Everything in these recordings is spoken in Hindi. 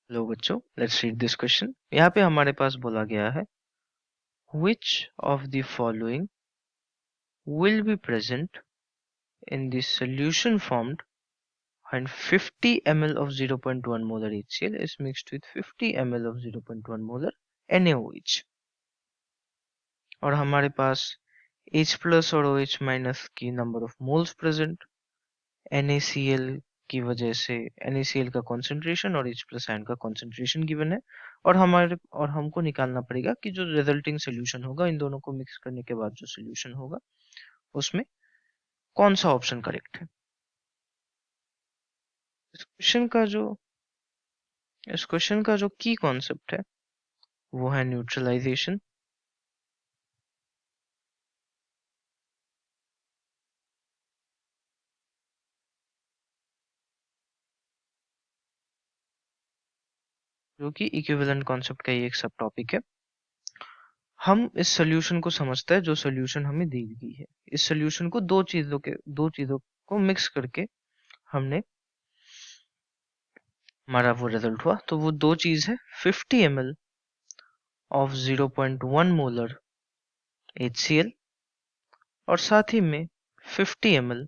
हेलो बच्चों, लेट्स रीड दिस क्वेश्चन। यहाँ पे हमारे पास बोला गया है which of the following will be present in the solution formed when 50 ml of 0.1 molar HCl is mixed with 50 ml of 0.1 molar NaOH। और हमारे पास H plus और OH minus की number of moles present, NaCl की वजह से NaCl का कॉन्सेंट्रेशन और H प्लस आयन का कॉन्सेंट्रेशन गिवन है, और हमको निकालना पड़ेगा कि जो रिजल्टिंग सोल्यूशन होगा, इन दोनों को मिक्स करने के बाद जो सोल्यूशन होगा उसमें कौन सा ऑप्शन करेक्ट है। इस क्वेश्चन का जो की कॉन्सेप्ट है वो है न्यूट्रलाइजेशन। जो कि इक्विवेलेंट कॉन्सेप्ट का ही एक सब टॉपिक है। हम इस सोल्यूशन को समझते हैं जो सोल्यूशन हमें दी गई है। इस सोल्यूशन को दो चीजों को मिक्स करके हमने हमारा वो रिजल्ट हुआ। तो वो दो चीज है 50 ml ऑफ 0.1 मोलर HCl और साथ ही में 50 ml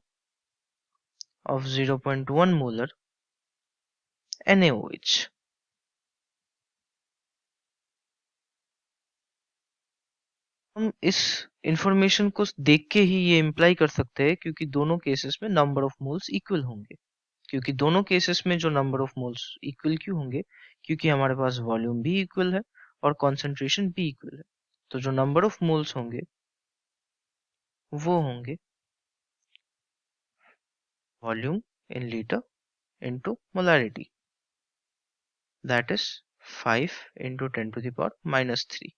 ऑफ 0.1 मोलर NaOH। हम इस इंफॉर्मेशन को देख के ही ये इम्प्लाई कर सकते हैं क्योंकि दोनों केसेस में नंबर ऑफ मोल्स इक्वल होंगे। क्योंकि दोनों केसेस में जो नंबर ऑफ मोल्स इक्वल क्यों होंगे, क्योंकि हमारे पास वॉल्यूम भी इक्वल है और कॉन्सेंट्रेशन भी इक्वल है। तो जो नंबर ऑफ मोल्स होंगे वो होंगे volume in litre into molarity, that is 5 into 10 to the power minus 3।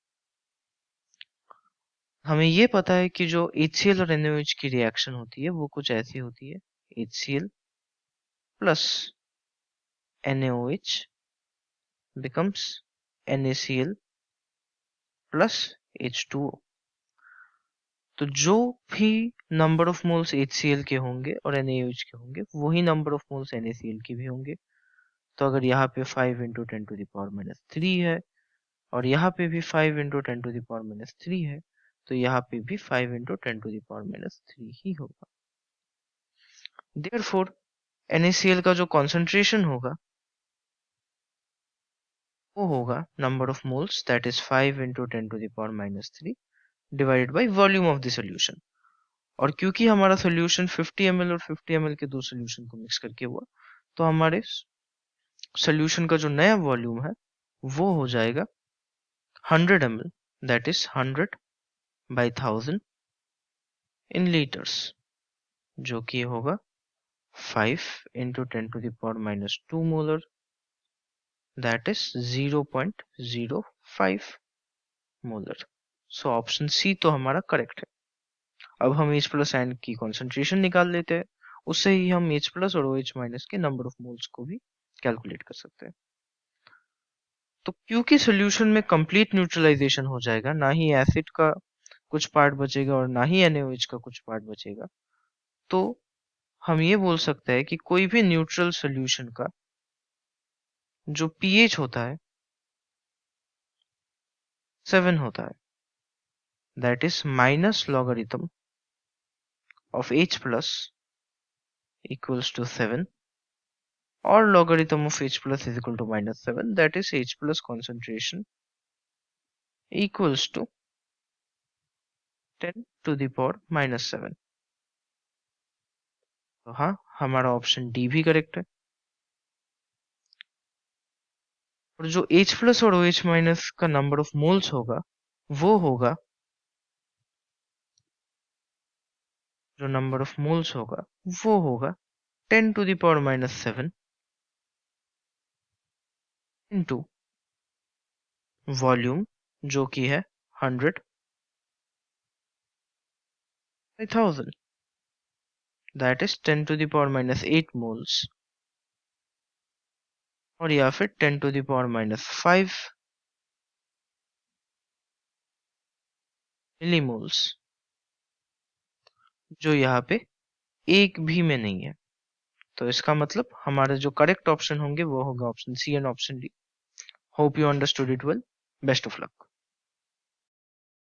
हमें ये पता है कि जो HCl और NaOH की रिएक्शन होती है वो कुछ ऐसी होती है, HCl plus NaOH becomes NaCl plus H2O। तो जो भी नंबर ऑफ मोल्स HCl के होंगे और NaOH के होंगे वही नंबर ऑफ मोल्स NaCl के भी होंगे। तो अगर यहाँ पे 5 into 10 to the power minus 3 है और यहाँ पे भी 5 into 10 to the power minus 3 है, तो यहाँ पे भी 5 into 10 to the power minus 3 ही होगा। Therefore, NaCl का जो कॉन्सेंट्रेशन होगा वो होगा number of moles that is 5 into 10 to the power minus 3 divided by volume of the solution. और क्योंकि हमारा सॉल्यूशन 50 ml और 50 ml के दो सॉल्यूशन को मिक्स करके हुआ, तो हमारे सॉल्यूशन का जो नया वॉल्यूम है वो हो जाएगा 100 ml, that is 100 by 1000 in litres, जो कि होगा 5 into 10 to the power minus 2 molar, that is 0.05 molar। So option C तो हमारा करेक्ट है। अब हम H प्लस आयन की कॉन्सेंट्रेशन निकाल लेते हैं, उससे ही हम H प्लस और OH माइनस के नंबर ऑफ मोल्स को भी कैलकुलेट कर सकते हैं। तो क्योंकि सोल्यूशन में कंप्लीट न्यूट्रलाइजेशन हो जाएगा, ना ही एसिड का कुछ पार्ट बचेगा और ना ही NaOH का कुछ पार्ट बचेगा, तो हम ये बोल सकते हैं कि कोई भी न्यूट्रल सोल्यूशन का जो pH होता है 7 होता है, that is minus logarithm of H plus equals to 7 और logarithm of H plus is equal to minus 7, that is H plus concentration equals to 10 to the power minus 7। तो हाँ, हमारा ऑप्शन डी भी करेक्ट है। और जो H प्लस और OH माइनस का नंबर ऑफ मोल्स होगा वो होगा, जो नंबर ऑफ मोल्स होगा वो होगा 10 to the power minus 7 into volume जो कि है 100 by 1000, that is 10 to the power minus 8 moles, और या फिर 10 to the power minus 5 millimoles, जो यहाँ पे एक भी में नहीं है। तो इसका मतलब हमारे जो करेक्ट ऑप्शन होंगे वो होगा option C and option D. Hope you understood it well. Best of luck.